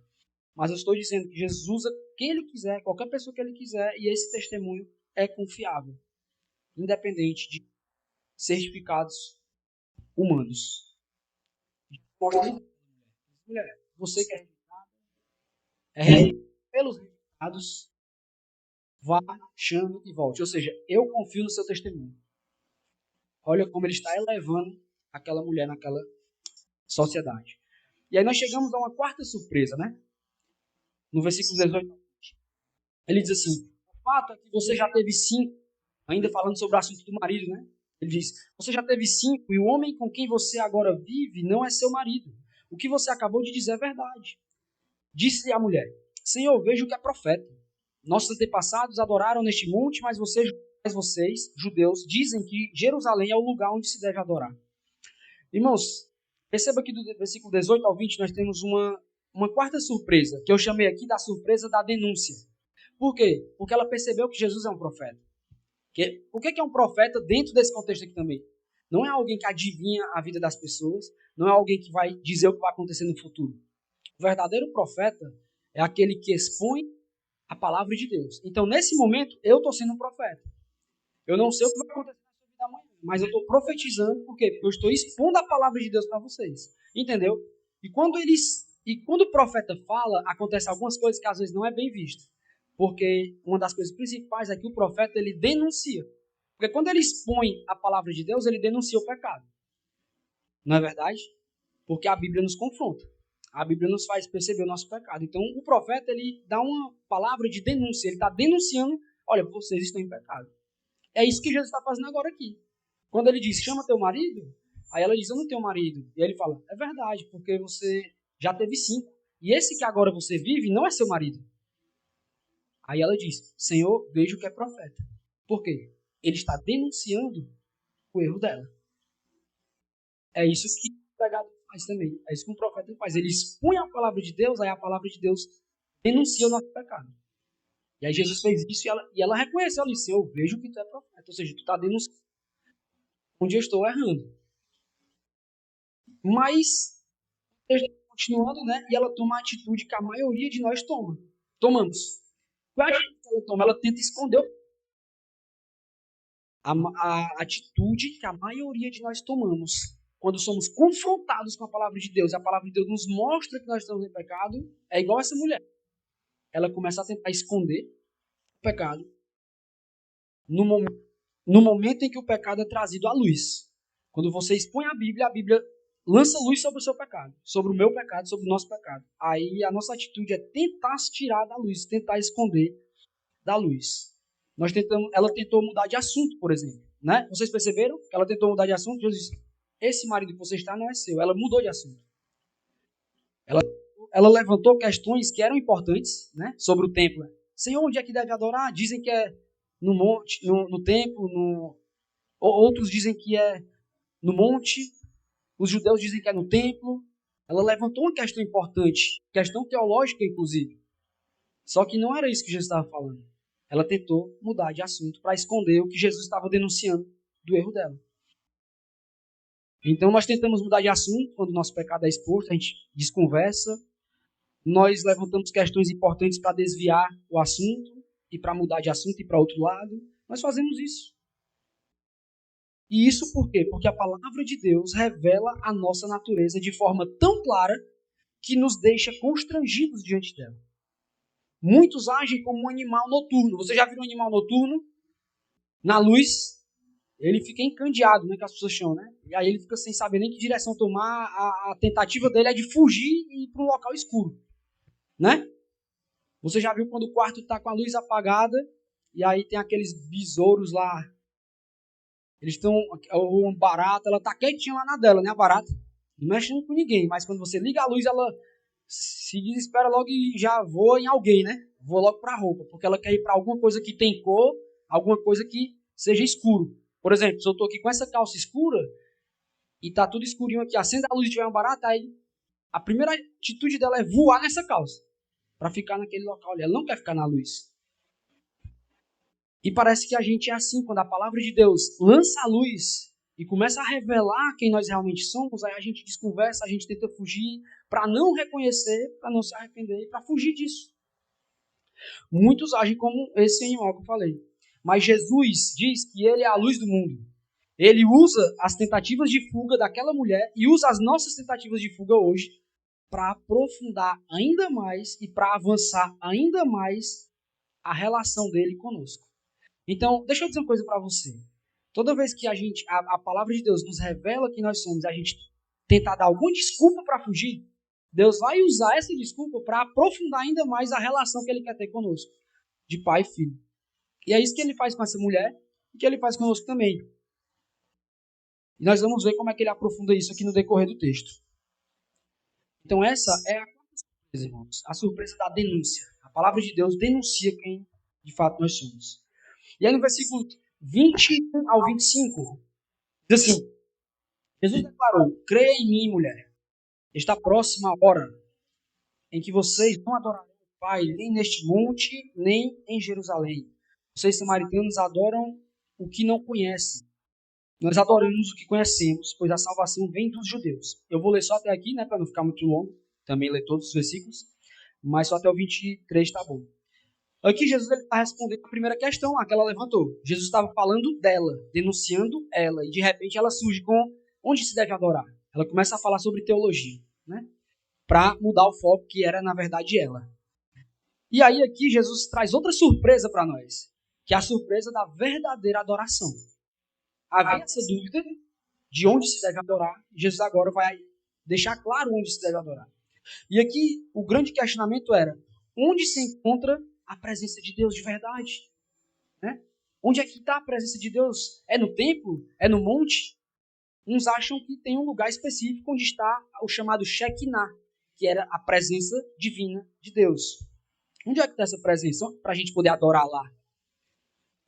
Mas eu estou dizendo que Jesus usa quem ele quiser, qualquer pessoa que ele quiser, e esse testemunho é confiável, independente de certificados humanos. Mulher, você que é rejeitado pelos resultados, vá, chame e volte. Ou seja, eu confio no seu testemunho. Olha como ele está elevando aquela mulher naquela sociedade. E aí nós chegamos a uma quarta surpresa, né? No versículo 18. Ele diz assim, o fato é que você já teve 5, ainda falando sobre o assunto do marido, né? Ele diz, você já teve 5 e o homem com quem você agora vive não é seu marido. O que você acabou de dizer é verdade. Disse-lhe a mulher, Senhor, vejo que é profeta. Nossos antepassados adoraram neste monte, mas vocês, judeus, dizem que Jerusalém é o lugar onde se deve adorar. Irmãos, perceba que do versículo 18 ao 20 nós temos uma quarta surpresa, que eu chamei aqui da surpresa da denúncia. Por quê? Porque ela percebeu que Jesus é um profeta. O que é um profeta dentro desse contexto aqui também? Não é alguém que adivinha a vida das pessoas, não é alguém que vai dizer o que vai acontecer no futuro. O verdadeiro profeta é aquele que expõe a palavra de Deus. Então, nesse momento, eu estou sendo um profeta. Eu não sei o que vai acontecer na sua vida amanhã, mas eu estou profetizando, por quê? Porque eu estou expondo a palavra de Deus para vocês. Entendeu? E quando o profeta fala, acontece algumas coisas que às vezes não é bem visto. Porque uma das coisas principais é que o profeta, ele denuncia. Porque quando ele expõe a palavra de Deus, ele denuncia o pecado. Não é verdade? Porque a Bíblia nos confronta. A Bíblia nos faz perceber o nosso pecado. Então, o profeta, ele dá uma palavra de denúncia. Ele está denunciando, olha, vocês estão em pecado. É isso que Jesus está fazendo agora aqui. Quando ele diz, chama teu marido, aí ela diz, eu não tenho marido. E ele fala, é verdade, porque você já teve 5. E esse que agora você vive não é seu marido. Aí ela diz, Senhor, vejo que é profeta. Por quê? Ele está denunciando o erro dela. É isso que o pregado faz também. É isso que um profeta faz. Ele expõe a palavra de Deus, aí a palavra de Deus denuncia o nosso pecado. E aí Jesus fez isso e ela reconheceu. Ela disse, eu vejo que tu é profeta. Ou seja, tu está denunciando onde eu estou errando. Mas, continuando, né? E ela toma a atitude que a maioria de nós tomamos. Qual é a atitude que ela toma? Ela tenta esconder a atitude que a maioria de nós tomamos quando somos confrontados com a palavra de Deus, e a palavra de Deus nos mostra que nós estamos em pecado, é igual essa mulher. Ela começa a tentar esconder o pecado no momento em que o pecado é trazido à luz. Quando você expõe a Bíblia lança luz sobre o seu pecado, sobre o meu pecado, sobre o nosso pecado. Aí a nossa atitude é tentar se tirar da luz, tentar esconder da luz. Ela tentou mudar de assunto, por exemplo. Né? Vocês perceberam que ela tentou mudar de assunto? Deus disse, esse marido que você está não é seu. Ela mudou de assunto. Ela levantou questões que eram importantes, né? Sobre o templo. Senhor, onde é que deve adorar? Dizem que é no monte, no templo. Outros dizem que é no monte. Os judeus dizem que é no templo. Ela levantou uma questão importante, questão teológica, inclusive. Só que não era isso que Jesus estava falando. Ela tentou mudar de assunto para esconder o que Jesus estava denunciando do erro dela. Então nós tentamos mudar de assunto quando o nosso pecado é exposto, a gente desconversa, nós levantamos questões importantes para desviar o assunto e para mudar de assunto e para outro lado. Nós fazemos isso. E isso por quê? Porque a palavra de Deus revela a nossa natureza de forma tão clara que nos deixa constrangidos diante dela. Muitos agem como um animal noturno. Você já viu um animal noturno? Na luz, ele fica encandeado, né, que as pessoas chamam, né? E aí ele fica sem saber nem que direção tomar. A tentativa dele é de fugir e ir para um local escuro, né? Você já viu quando o quarto está com a luz apagada e aí tem aqueles besouros lá. Eles estão, uma barata, ela está quietinha lá na dela, né, a barata? Não mexendo com ninguém, mas quando você liga a luz, ela se desespera logo e já voa em alguém, né? Voa logo para a roupa, porque ela quer ir para alguma coisa que tem cor, alguma coisa que seja escuro. Por exemplo, se eu estou aqui com essa calça escura e está tudo escurinho aqui, acende a luz e tiver uma barata, aí a primeira atitude dela é voar nessa calça para ficar naquele local ali. Ela não quer ficar na luz. E parece que a gente é assim, quando a palavra de Deus lança a luz e começa a revelar quem nós realmente somos, aí a gente desconversa, a gente tenta fugir para não reconhecer, para não se arrepender, para fugir disso. Muitos agem como esse animal que eu falei. Mas Jesus diz que ele é a luz do mundo. Ele usa as tentativas de fuga daquela mulher e usa as nossas tentativas de fuga hoje para aprofundar ainda mais e para avançar ainda mais a relação dele conosco. Então, deixa eu dizer uma coisa para você. Toda vez que a palavra de Deus nos revela quem nós somos e a gente tentar dar alguma desculpa para fugir, Deus vai usar essa desculpa para aprofundar ainda mais a relação que ele quer ter conosco, de pai e filho. E é isso que ele faz com essa mulher e que ele faz conosco também. E nós vamos ver como é que ele aprofunda isso aqui no decorrer do texto. Então essa é a surpresa, irmãos. A surpresa da denúncia. A palavra de Deus denuncia quem de fato nós somos. E aí no versículo 21 ao 25, diz assim: Jesus declarou: creia em mim, mulher. Está próxima a hora em que vocês não adorarão o Pai, nem neste monte, nem em Jerusalém. Vocês, samaritanos, adoram o que não conhecem. Nós adoramos o que conhecemos, pois a salvação vem dos judeus. Eu vou ler só até aqui, né, para não ficar muito longo. Também ler todos os versículos, mas só até o 23 está bom. Aqui Jesus está respondendo a primeira questão que ela levantou. Jesus estava falando dela, denunciando ela, e de repente ela surge com onde se deve adorar. Ela começa a falar sobre teologia, né, para mudar o foco que era, na verdade, ela. E aí aqui Jesus traz outra surpresa para nós, que é a surpresa da verdadeira adoração. Havia essa dúvida de onde se deve adorar, Jesus agora vai deixar claro onde se deve adorar. E aqui o grande questionamento era: onde se encontra a presença de Deus de verdade? Né? Onde é que está a presença de Deus? É no templo? É no monte? Uns acham que tem um lugar específico onde está o chamado Shekinah, que era a presença divina de Deus. Onde é que está essa presença? Para a gente poder adorar lá.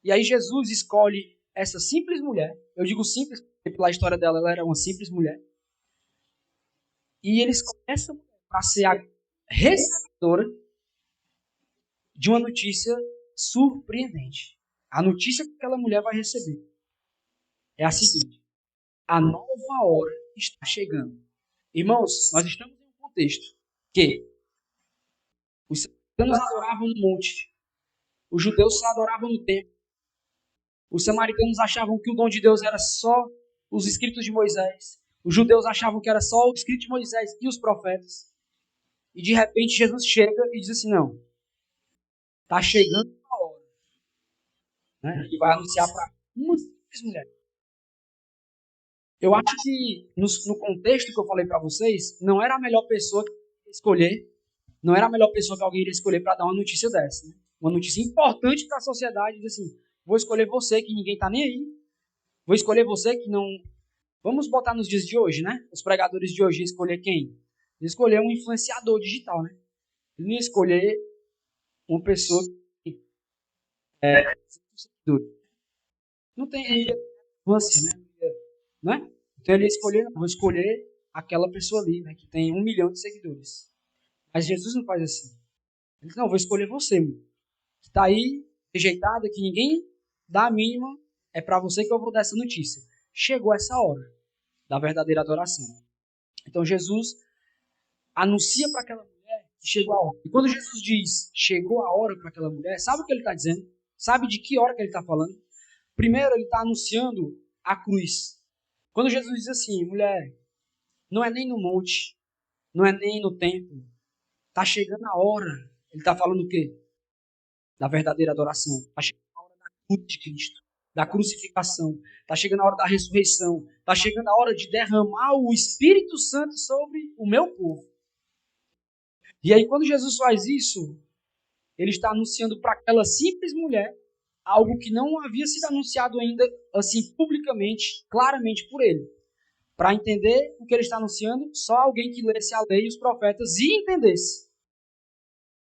E aí Jesus escolhe essa simples mulher. Eu digo simples porque pela história dela ela era uma simples mulher. E ele escolhe essa mulher para ser a receptora de uma notícia surpreendente. A notícia que aquela mulher vai receber é a seguinte: a nova hora está chegando. Irmãos, nós estamos em um contexto que os samaritanos adoravam no monte, os judeus só adoravam no templo, os samaritanos achavam que o dom de Deus era só os escritos de Moisés, os judeus achavam que era só o escrito de Moisés e os profetas. E de repente Jesus chega e diz assim: não, está chegando a hora, né? E vai anunciar para uma simples mulher. Eu acho que no contexto que eu falei para vocês, não era a melhor pessoa que escolher, não era a melhor pessoa que alguém iria escolher para dar uma notícia dessa, né? Uma notícia importante para a sociedade, diz assim: vou escolher você que ninguém está nem aí, vou escolher você que não... Vamos botar nos dias de hoje, né? Os pregadores de hoje iam escolher quem? Iam escolher um influenciador digital, né? Ele não ia escolher uma pessoa que não tem relevância, né? Então ele ia escolher, vou escolher aquela pessoa ali, né, que tem 1 milhão de seguidores. Mas Jesus não faz assim. Ele diz: não, vou escolher você, meu, que está aí, rejeitada, que ninguém dá a mínima, é para você que eu vou dar essa notícia. Chegou essa hora da verdadeira adoração. Então Jesus anuncia para aquela mulher que chegou a hora. E quando Jesus diz chegou a hora para aquela mulher, sabe o que ele está dizendo? Sabe de que hora que ele está falando? Primeiro, ele está anunciando a cruz. Quando Jesus diz assim: mulher, não é nem no monte, não é nem no templo, está chegando a hora. Ele está falando o quê? Da verdadeira adoração. Está chegando a hora da cruz de Cristo, da crucificação. Está chegando a hora da ressurreição. Está chegando a hora de derramar o Espírito Santo sobre o meu povo. E aí, quando Jesus faz isso, ele está anunciando para aquela simples mulher algo que não havia sido anunciado ainda, assim, publicamente, claramente por ele. Para entender o que ele está anunciando, só alguém que lesse a lei e os profetas e entendesse.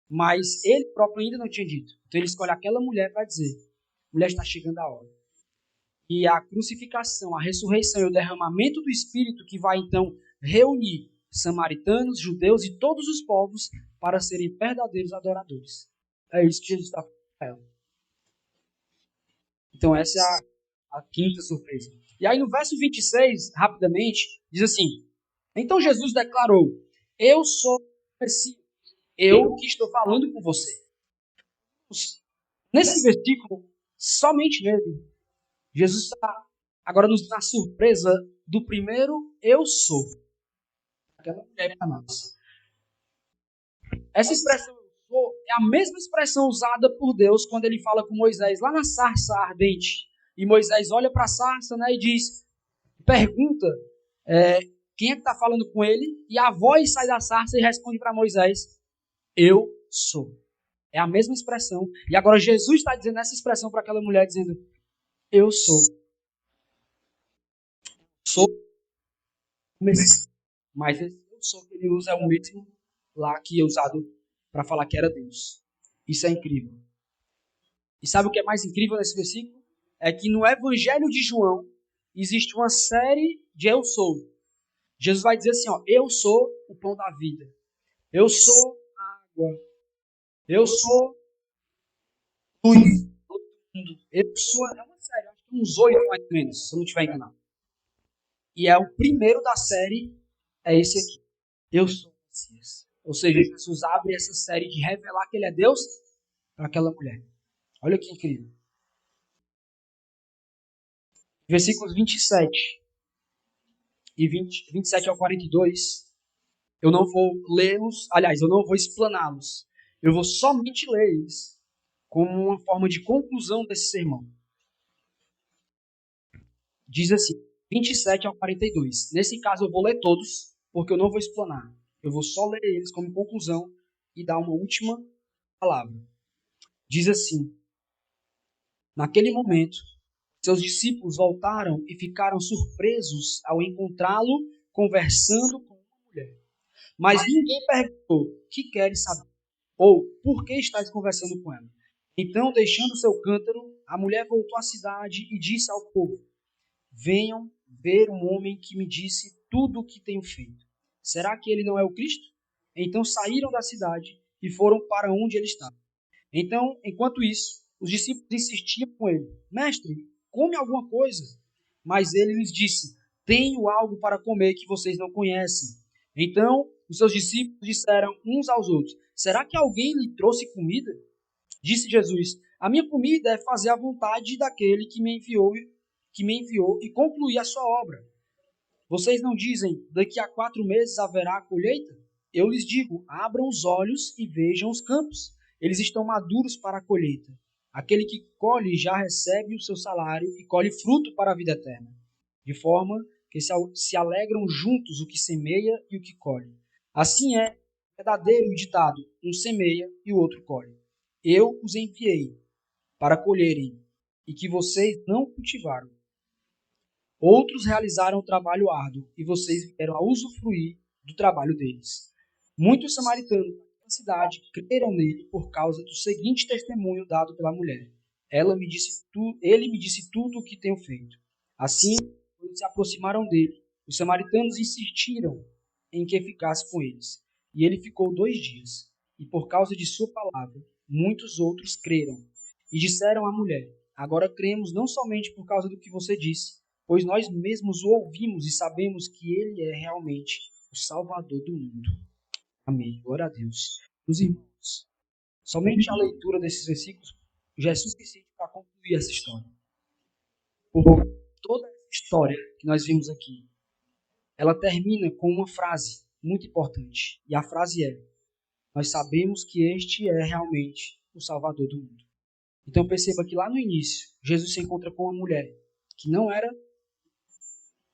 Mas ele próprio ainda não tinha dito. Então ele escolhe aquela mulher para dizer: mulher, está chegando a hora. E a crucificação, a ressurreição e o derramamento do Espírito que vai então reunir samaritanos, judeus e todos os povos para serem verdadeiros adoradores. É isso que Jesus está falando. Então essa é a quinta surpresa. E aí no verso 26, rapidamente, diz assim: então Jesus declarou: eu sou o Messias, eu que estou falando com você. Nesse versículo, somente nele, Jesus está agora nos dá a surpresa do primeiro eu sou. Aquela mulher para nós. Essa expressão eu sou é a mesma expressão usada por Deus quando ele fala com Moisés lá na sarça ardente. E Moisés olha para a sarça, né, e diz, pergunta quem é que está falando com ele, e a voz sai da sarça e responde para Moisés: eu sou. É a mesma expressão. E agora Jesus está dizendo essa expressão para aquela mulher, dizendo: eu sou. Sou o Messias. Mas esse eu sou que ele usa é o mesmo lá que é usado para falar que era Deus. Isso é incrível. E sabe o que é mais incrível nesse versículo? É que no Evangelho de João existe uma série de eu sou. Jesus vai dizer assim, ó, eu sou o pão da vida. Eu sou água. Eu sou luz do mundo. Eu sou, é uma série, acho que uns 8 mais ou menos, se eu não estiver enganado. E é o primeiro da série, é esse aqui. Eu sou o Messias. Ou seja, Jesus abre essa série de revelar que ele é Deus para aquela mulher. Olha que incrível. Versículos 27 e 27 ao 42. Eu não vou lê-los, aliás, eu não vou explaná-los. Eu vou somente ler eles como uma forma de conclusão desse sermão. Diz assim, 27 ao 42. Nesse caso eu vou ler todos, porque eu não vou explanar. Eu vou só ler eles como conclusão e dar uma última palavra. Diz assim, naquele momento, seus discípulos voltaram e ficaram surpresos ao encontrá-lo conversando com uma mulher. Mas ninguém perguntou, que queres saber? Ou, por que estás conversando com ela? Então, deixando seu cântaro, a mulher voltou à cidade e disse ao povo, venham ver um homem que me disse tudo o que tenho feito. Será que ele não é o Cristo? Então saíram da cidade e foram para onde ele estava. Então, enquanto isso, os discípulos insistiam com ele: Mestre, come alguma coisa. Mas ele lhes disse: Tenho algo para comer que vocês não conhecem. Então, os seus discípulos disseram uns aos outros: Será que alguém lhe trouxe comida? Disse Jesus: A minha comida é fazer a vontade daquele que me enviou e concluir a sua obra. Vocês não dizem: Daqui a 4 meses haverá a colheita? Eu lhes digo: abram os olhos e vejam os campos. Eles estão maduros para a colheita. Aquele que colhe já recebe o seu salário e colhe fruto para a vida eterna. De forma que se alegram juntos o que semeia e o que colhe. Assim é verdadeiro o ditado: um semeia e o outro colhe. Eu os enviei para colherem e que vocês não cultivaram. Outros realizaram o trabalho árduo e vocês vieram a usufruir do trabalho deles. Muitos samaritanos da cidade creram nele por causa do seguinte testemunho dado pela mulher. Ele me disse tudo o que tenho feito. Assim, quando se aproximaram dele, os samaritanos insistiram em que ficasse com eles. E ele ficou 2 dias. E por causa de sua palavra, muitos outros creram. E disseram à mulher: Agora cremos não somente por causa do que você disse, pois nós mesmos o ouvimos e sabemos que ele é realmente o Salvador do mundo. Amém. Glória a Deus. Meus irmãos, somente a leitura desses versículos já é suficiente para concluir essa história. Porque toda essa história que nós vimos aqui, ela termina com uma frase muito importante. E a frase é: nós sabemos que este é realmente o Salvador do mundo. Então perceba que lá no início, Jesus se encontra com uma mulher que não era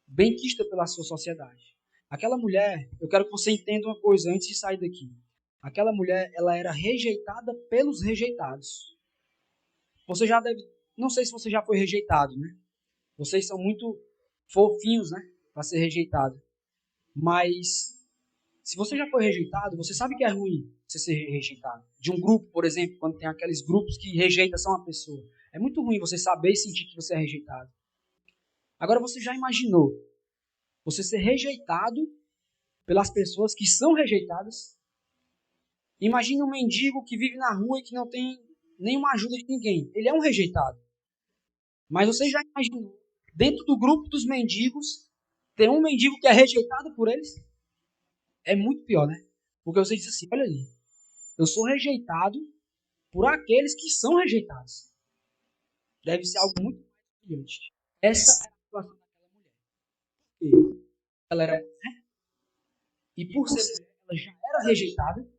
bem quista pela sua sociedade. Aquela mulher, eu quero que você entenda uma coisa antes de sair daqui. Aquela mulher, ela era rejeitada pelos rejeitados. Você já deve, não sei se você já foi rejeitado, né? Vocês são muito fofinhos, né, para ser rejeitado. Mas se você já foi rejeitado, você sabe que é ruim você ser rejeitado. De um grupo, por exemplo, quando tem aqueles grupos que rejeitam só uma pessoa. É muito ruim você saber e sentir que você é rejeitado. Agora você já imaginou você ser rejeitado pelas pessoas que são rejeitadas? Imagine um mendigo que vive na rua e que não tem nenhuma ajuda de ninguém. Ele é um rejeitado. Mas você já imaginou, dentro do grupo dos mendigos, ter um mendigo que é rejeitado por eles? É muito pior, né? Porque você diz assim, olha ali, eu sou rejeitado por aqueles que são rejeitados. Deve ser algo muito humilhante. Essa é a situação daquela mulher. Ela era mulher, e por ser mulher, ela já era rejeitada.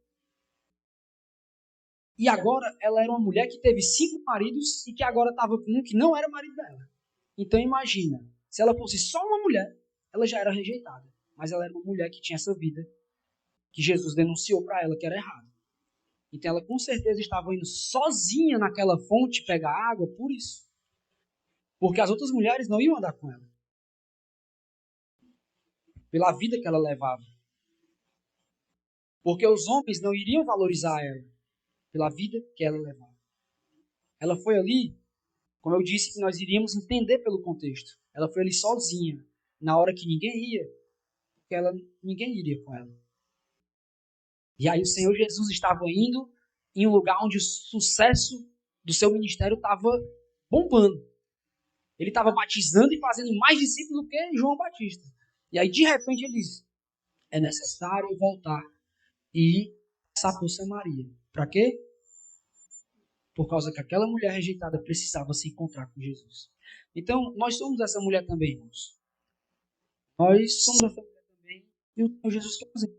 E agora ela era uma mulher que teve 5 maridos e que agora estava com um que não era marido dela. Então imagina, se ela fosse só uma mulher, ela já era rejeitada. Mas ela era uma mulher que tinha essa vida que Jesus denunciou para ela que era errado. Então ela com certeza estava indo sozinha naquela fonte pegar água por isso. Porque as outras mulheres não iam andar com ela. pela vida que ela levava. Porque os homens não iriam valorizar ela pela vida que ela levava. Ela foi ali, como eu disse, que nós iríamos entender pelo contexto. Ela foi ali sozinha, na hora que ninguém ia, porque ninguém iria com ela. E aí o Senhor Jesus estava indo em um lugar onde o sucesso do seu ministério estava bombando. Ele estava batizando e fazendo mais discípulos do que João Batista. E aí, de repente, ele diz, é necessário voltar e passar por Samaria. Para quê? Por causa que aquela mulher rejeitada precisava se encontrar com Jesus. Então, nós somos essa mulher também, irmãos. Nós somos essa mulher também e o Senhor Jesus quer fazer.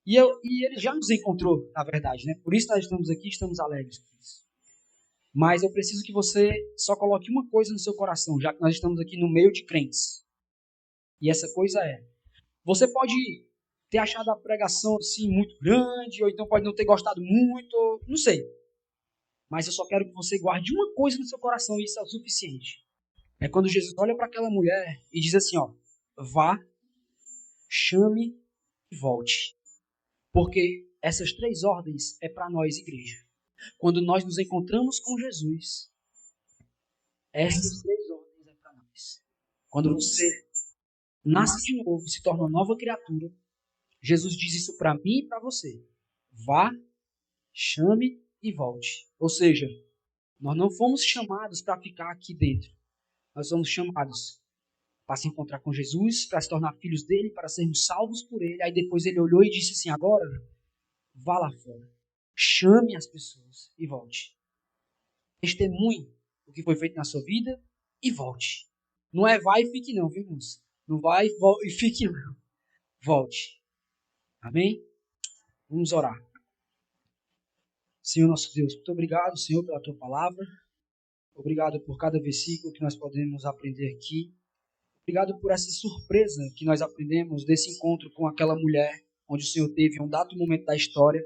E ele já nos encontrou, na verdade, né? Por isso nós estamos aqui, estamos alegres com isso. Mas eu preciso que você só coloque uma coisa no seu coração, já que nós estamos aqui no meio de crentes. E essa coisa é, você pode ter achado a pregação assim muito grande, ou então pode não ter gostado muito, não sei. Mas eu só quero que você guarde uma coisa no seu coração e isso é o suficiente. É quando Jesus olha para aquela mulher e diz assim, ó, vá, chame e volte. Porque essas 3 ordens é para nós, igreja. Quando nós nos encontramos com Jesus, essas 3 ordens é para nós. Quando você nasce de novo, se torna uma nova criatura, Jesus diz isso para mim e para você. Vá, chame e volte. Ou seja, nós não fomos chamados para ficar aqui dentro. Nós somos chamados para se encontrar com Jesus, para se tornar filhos dele, para sermos salvos por ele. Aí depois ele olhou e disse assim, agora vá lá fora. Chame as pessoas e volte. Testemunhe o que foi feito na sua vida e volte. Não é vai e fique não, viu, irmãos? Não vai e fique não. Volte. Amém? Vamos orar. Senhor nosso Deus, muito obrigado, Senhor, pela tua palavra. Obrigado por cada versículo que nós podemos aprender aqui. Obrigado por essa surpresa que nós aprendemos desse encontro com aquela mulher, onde o Senhor teve um dado momento da história,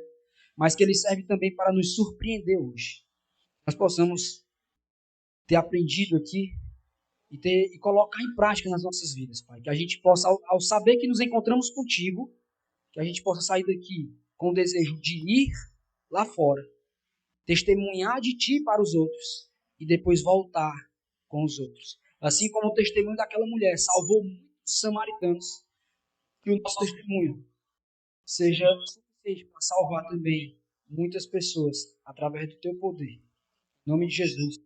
mas que ele serve também para nos surpreender hoje. Nós possamos ter aprendido aqui e colocar em prática nas nossas vidas, Pai. Que a gente possa, ao saber que nos encontramos contigo, que a gente possa sair daqui com o desejo de ir lá fora, testemunhar de ti para os outros e depois voltar com os outros. Assim como o testemunho daquela mulher salvou muitos samaritanos, que o nosso testemunho seja suficiente para salvar também muitas pessoas através do teu poder. Em nome de Jesus.